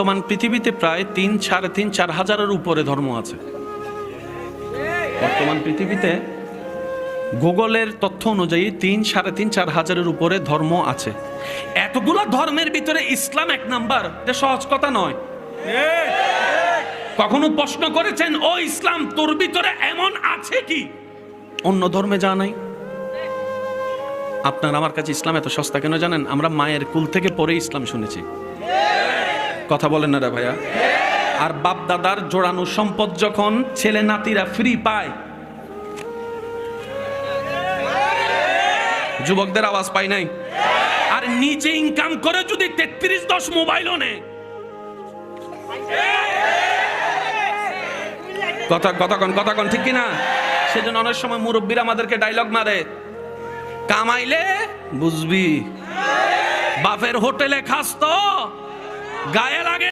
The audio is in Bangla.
বর্তমান পৃথিবীতে প্রায় 3-3.5-4 হাজারের উপরে ধর্ম আছে। বর্তমান পৃথিবীতে গুগলের তথ্য অনুযায়ী 3-3.5-4 হাজারের উপরে ধর্ম আছে। এতগুলো ধর্মের ভিতরে ইসলাম এক নাম্বার, এটা সহজ কথা নয়। কখনো প্রশ্ন করেছেন, ও ইসলাম, তোর ভিতরে এমন আছে কি অন্য ধর্মে যা নাই? আপনার আমার কাছে ইসলাম এত সস্তা কেন জানেন? আমরা মায়ের কুল থেকে পরে ইসলাম শুনেছি। কথা বলেন না রে ভাইয়া? আর বাপ দাদার জোড়ানো সম্পদ যখন ছেলে নাতিরা ফ্রি পায়, যুবকদের আওয়াজ পাই নাই? আর নিজে ইনকাম করে যদি 33-10 মোবাইলও নেয়, কথা কন ঠিক কিনা? সেজন্য অনেক সময় মুরব্বীরা আমাদেরকে ডায়লগ মারে, কামাইলে বুঝবি, বাপের হোটেলে খাস তো গায়ে লাগে।